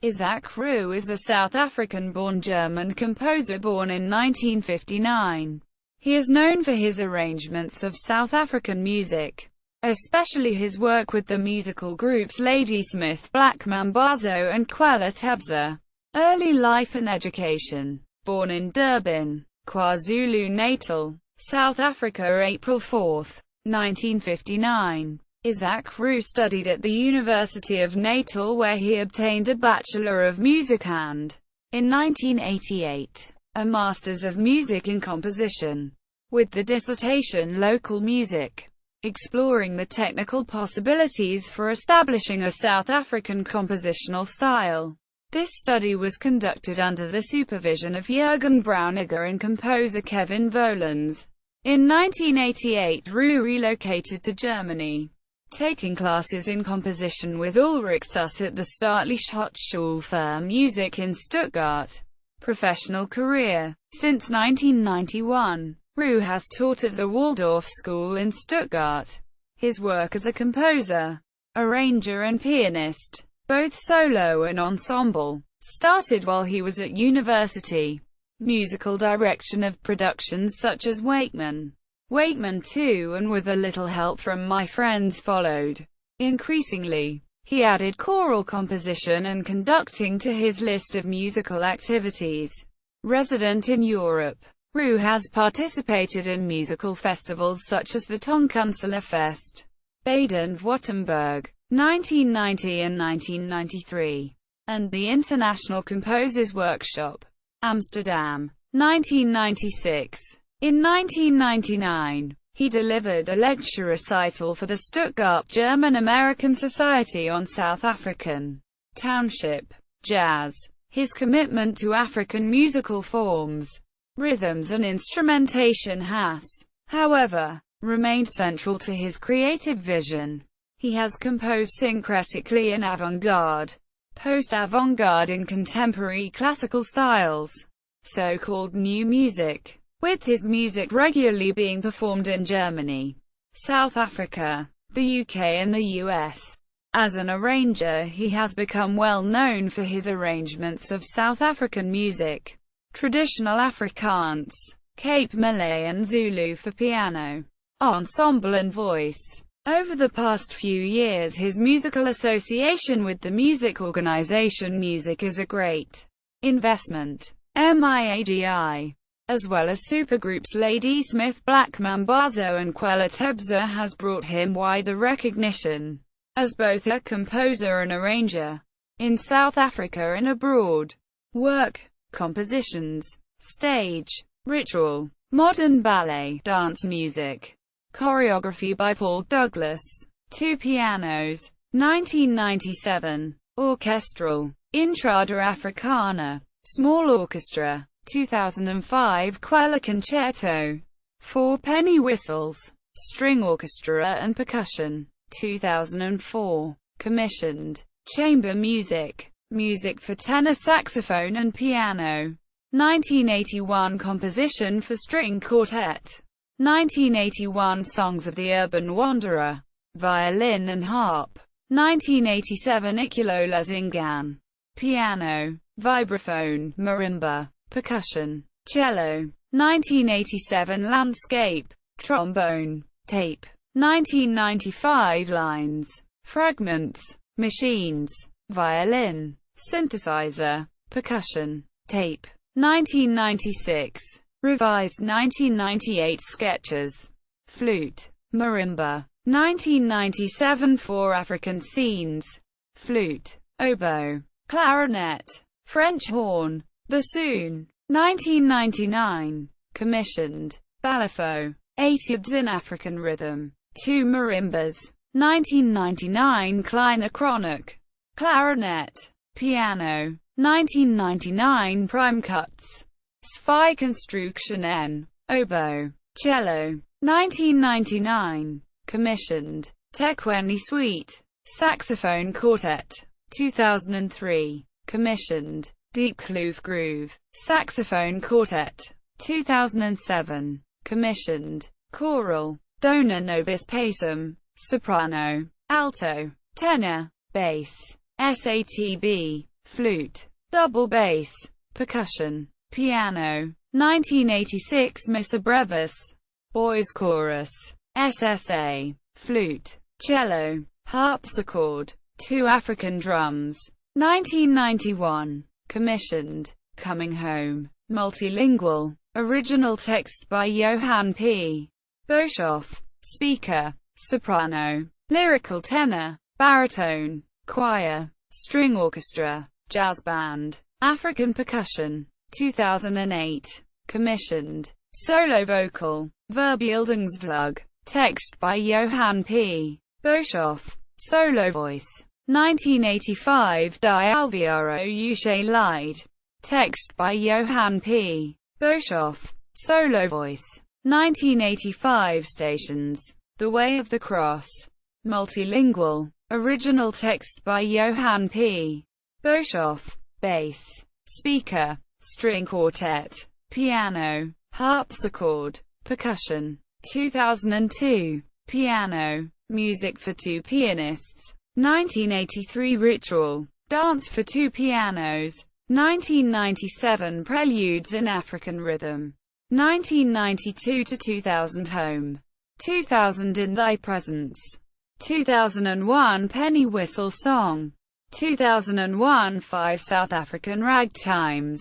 Isak Roux is a South African-born German composer born in 1959. He is known for his arrangements of South African music, especially his work with the musical groups Ladysmith, Mambazo and Kwela Tebza. Early life and education. Born in Durban, KwaZulu-Natal, South Africa, April 4, 1959. Isak Roux studied at the University of Natal, where he obtained a Bachelor of Music and, in 1988, a Masters of Music in Composition, with the dissertation Local Music, exploring the technical possibilities for establishing a South African compositional style. This study was conducted under the supervision of Jürgen Brauniger and composer Kevin Volans. In 1988, Roux relocated to Germany, taking classes in composition with Ulrich Suss at the Staatliche Hochschule für Musik in Stuttgart. Professional career. Since 1991, Roux has taught at the Waldorf School in Stuttgart. His work as a composer, arranger and pianist, both solo and ensemble, started while he was at university. Musical direction of productions such as Wakeman 2 and With a Little Help from My Friends followed. Increasingly, he added choral composition and conducting to his list of musical activities. Resident in Europe, Roux has participated in musical festivals such as the Tonkunstlerfest, Baden-Württemberg, 1990 and 1993, and the International Composers Workshop, Amsterdam, 1996. In 1999, he delivered a lecture recital for the Stuttgart German-American Society on South African township jazz. His commitment to African musical forms, rhythms and instrumentation has, however, remained central to his creative vision. He has composed syncretically in avant-garde, post-avant-garde and contemporary classical styles, so-called new music, with his music regularly being performed in Germany, South Africa, the UK and the US. As an arranger, he has become well known for his arrangements of South African music, traditional Afrikaans, Cape Malay and Zulu for piano, ensemble and voice. Over the past few years, his musical association with the music organization Music is a Great Investment, MIAGI, as well as supergroups Ladysmith, Mambazo and Kwela Tebza, has brought him wider recognition as both a composer and arranger in South Africa and abroad. Work, compositions, stage, ritual, modern ballet, dance music, choreography by Paul Douglas, 2 pianos, 1997, orchestral, Intrada Africana, small orchestra, 2005, Kwela Concerto, 4 penny whistles, string orchestra and percussion, 2004, commissioned, chamber music, music for tenor saxophone and piano, 1981, composition for string quartet, 1981, Songs of the Urban Wanderer, violin and harp, 1987, Ikilola Zingan, piano, vibraphone, marimba, percussion, cello, 1987, landscape, trombone, tape, 1995, lines, fragments, machines, violin, synthesizer, percussion, tape, 1996, revised 1998, sketches, flute, marimba, 1997, 4 African scenes, flute, oboe, clarinet, French horn, bassoon, 1999, commissioned, balafon, etudes in African rhythm, 2 marimbas, 1999, Kleine Chronic, clarinet, piano, 1999, prime cuts, Zwei Construction N, oboe, cello, 1999, commissioned, Tequeni Suite, saxophone quartet, 2003, commissioned, Deep Kloof Groove, saxophone quartet, 2007, commissioned, choral, Dona Nobis Pacem, soprano, alto, tenor, bass, SATB, flute, double bass, percussion, piano. 1986 Missa Brevis, boys chorus, SSA, flute, cello, harpsichord, 2 African drums. 1991, commissioned, Coming Home, multilingual, original text by Johann P. Boshoff, speaker, soprano, lyrical tenor, baritone, choir, string orchestra, jazz band, African percussion. 2008, commissioned, solo vocal, Verbeeldungsvlug, text by Johann P. Boshoff, solo voice. 1985 Die Alviaro Usche Lied, text by Johann P. Boshoff, solo voice. 1985 Stations, The Way of the Cross, multilingual, original text by Johann P. Boshoff, bass, speaker, string quartet, piano, harpsichord, percussion. 2002, piano, music for 2 pianists. 1983 Ritual, dance for 2 pianos. 1997 Preludes in African Rhythm. 1992 to 2000 Home. 2000 In Thy Presence. 2001 Penny Whistle Song. 2001 5 South African Ragtimes.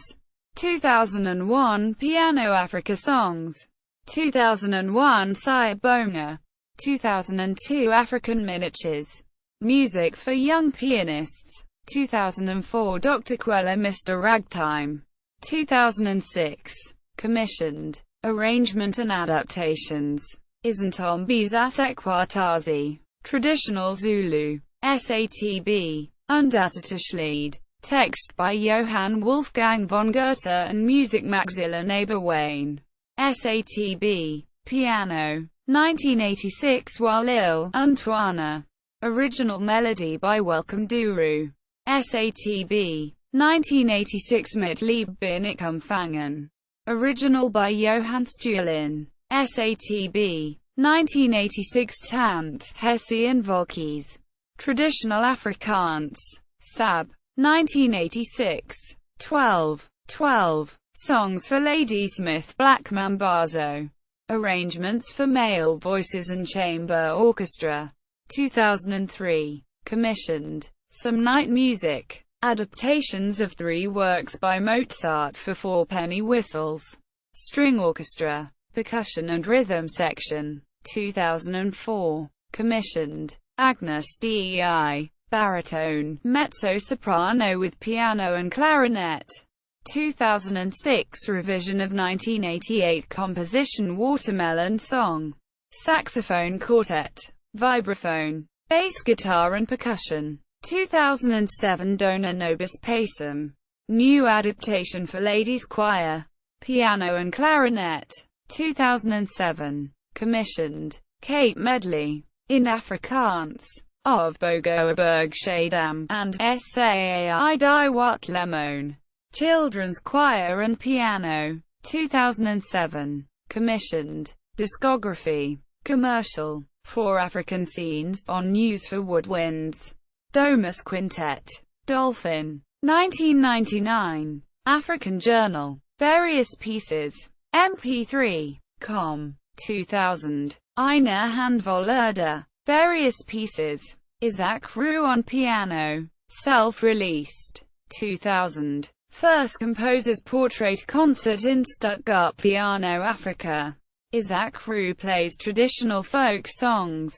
2001 Piano Africa Songs. 2001 Sayabona. 2002 African Miniatures. Music for Young Pianists. 2004 Dr. Kwela Mr. Ragtime. 2006, commissioned, arrangement and adaptations, Izintombi Zasekwatazi, traditional Zulu, SATB, Undatatischlied, text by Johann Wolfgang von Goethe and music Maxilla Neighborwayne, SATB, piano, 1986 Walil, Untwana, original melody by Welcome Duru, SATB, 1986 Mit Lieb bin ich empfangen, original by Johann Stulin, SATB, 1986 Tant, Hessian Volkies, traditional Afrikaans, SAB, 1986, 12, songs for Ladysmith Black Mambazo, arrangements for male voices and chamber orchestra, 2003, commissioned, some night music, adaptations of 3 works by Mozart for 4 penny whistles, string orchestra, percussion and rhythm section, 2004, commissioned, Agnes Dei, baritone, mezzo-soprano with piano and clarinet, 2006 revision of 1988 composition Watermelon Song, saxophone quartet, vibraphone, bass guitar and percussion, 2007 Dona Nobis Pacem, new adaptation for ladies choir, piano and clarinet, 2007, commissioned, Cape Medley, in Afrikaans, of Bogoaberg Shadam, and Saai Die Wat Lemon, children's choir and piano, 2007, commissioned, discography, commercial, 4 African scenes on News for Woodwinds, Domus Quintet, Dolphin, 1999, African Journal, various pieces, MP3, com, 2000, Eine Handvoll various pieces, Isak Roux on piano, self-released, 2000, First Composer's Portrait Concert in Stuttgart Piano Africa, Isak Roux plays traditional folk songs,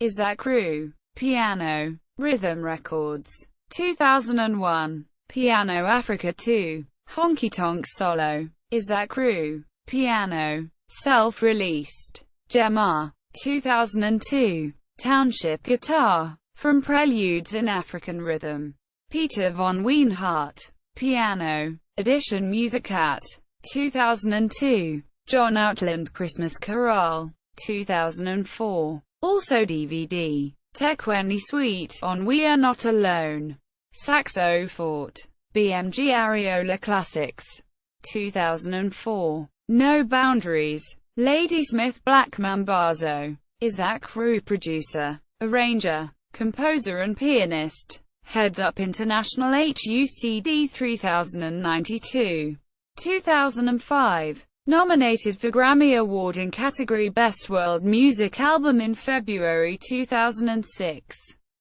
Isak Roux, piano, Rhythm Records, 2001, Piano Africa 2, Honky Tonk Solo, Isak Roux, piano, self-released, Gemma, 2002, Township Guitar, From Preludes in African Rhythm, Peter von Wienhardt, piano, Edition Musicat, 2002, John Outland Christmas Chorale, 2004, also DVD, Tequeni Suite on We Are Not Alone, Saxo Fort, BMG Areola Classics, 2004, No Boundaries, Ladysmith Black Mambazo, Isak Roux producer, arranger, composer and pianist, Heads Up International HUCD 3092. 2005. Nominated for Grammy Award in category Best World Music Album in February 2006.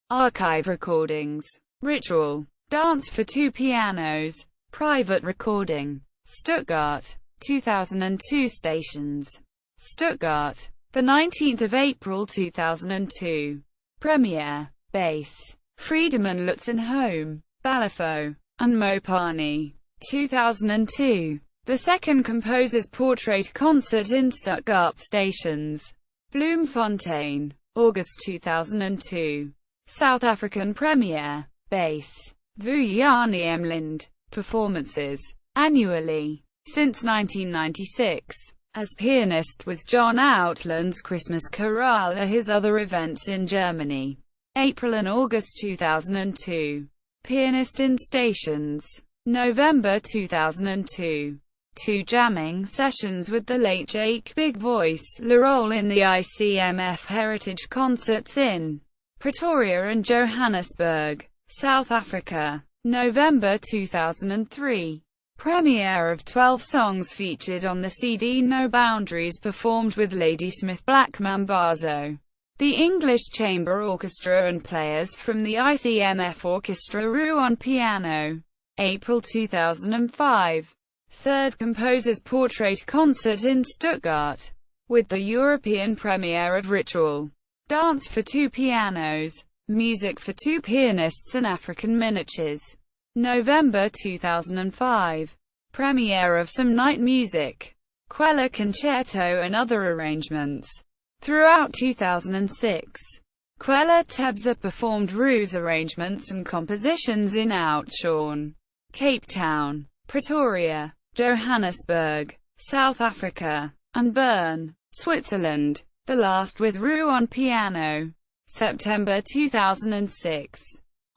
Archive recordings. Ritual. Dance for Two Pianos. Private recording. Stuttgart. 2002 Stations. Stuttgart. 19 April 2002. Premiere. Bass. Friedemann Lutzenholm, Balafo, and Mopani. 2002. The Second Composer's Portrait Concert in Stuttgart Stations. Bloemfontein. August 2002. South African premiere. Bass. Vuyani Emlind. Performances. Annually. Since 1996. As pianist with John Outland's Christmas Chorale are his other events in Germany. April and August 2002. Pianist in Stations. November 2002. 2 jamming sessions with the late Jake Big Voice Leroll in the ICMF Heritage Concerts in Pretoria and Johannesburg, South Africa. November 2003. Premiere of 12 songs featured on the CD No Boundaries performed with Ladysmith Black Mambazo, the English Chamber Orchestra and players from the ICMF Orchestra Roux on piano. April 2005. Third Composer's Portrait Concert in Stuttgart, with the European premiere of Ritual. Dance for Two Pianos. Music for Two Pianists and African Miniatures. November 2005. Premiere of Some Night Music. Kwela Concerto and other arrangements. Throughout 2006, Kwela Tebza performed Roux arrangements and compositions in Oudtshoorn, Cape Town, Pretoria, Johannesburg, South Africa, and Bern, Switzerland, the last with Roux on piano. September 2006.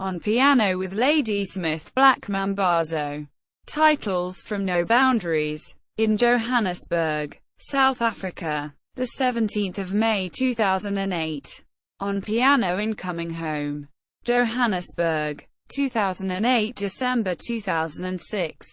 On piano with Ladysmith Black Mambazo. Titles from No Boundaries. In Johannesburg, South Africa. 17th of May 2008. On piano in Coming Home. Johannesburg. 2008 December 2006.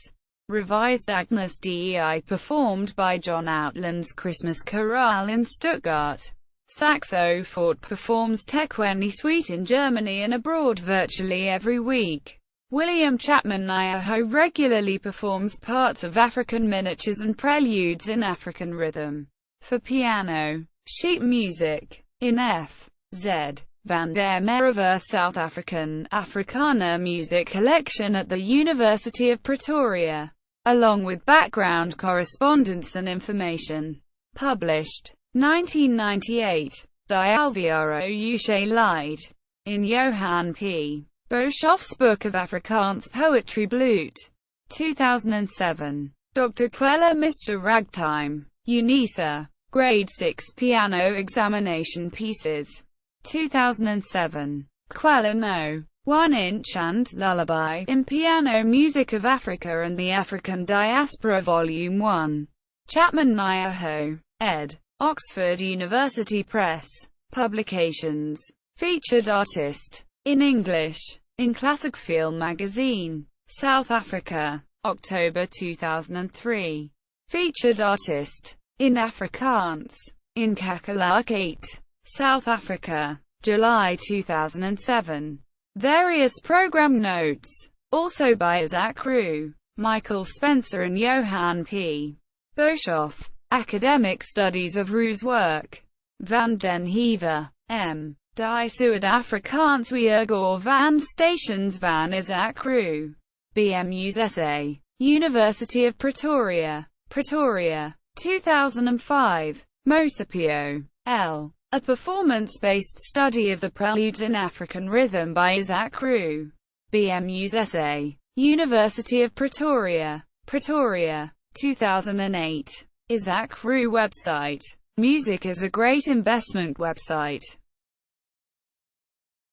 Revised Agnus Dei performed by John Outland's Christmas Chorale in Stuttgart. Saxo Fort performs Tequeni Suite in Germany and abroad virtually every week. William Chapman Nyaho regularly performs parts of African miniatures and preludes in African rhythm. For piano. Sheet music. In F. Z. van der Merwe South African Afrikaner music collection at the University of Pretoria, along with background correspondence and information. Published. 1998. Die Alviaro Ushe Leid. In Johann P. Boshoff's Book of Afrikaans Poetry Bloot. 2007. Dr. Kwela Mr. Ragtime. Unisa. Grade 6 Piano Examination Pieces. 2007. Kwela No. 1-inch and Lullaby in Piano Music of Africa and the African Diaspora Volume 1. Chapman Nyaho. Ed. Oxford University Press. Publications. Featured artist. In English. In Classic Film Magazine. South Africa. October 2003. Featured artist. In Afrikaans. In Kakalak 8. South Africa. July 2007. Various program notes. Also by Isak Roux, Michael Spencer and Johann P. Boshoff. Academic Studies of Roux's work. Van den Heever. M. Die Suid-Afrikaans Weergaar van Stations van Isak Roux. BMU's essay. University of Pretoria. Pretoria. 2005. Mosapio. L. A performance-based study of the preludes in African rhythm by Isak Roux. BMU's essay. University of Pretoria. Pretoria. 2008. Isak Roux website. Music is a great investment website.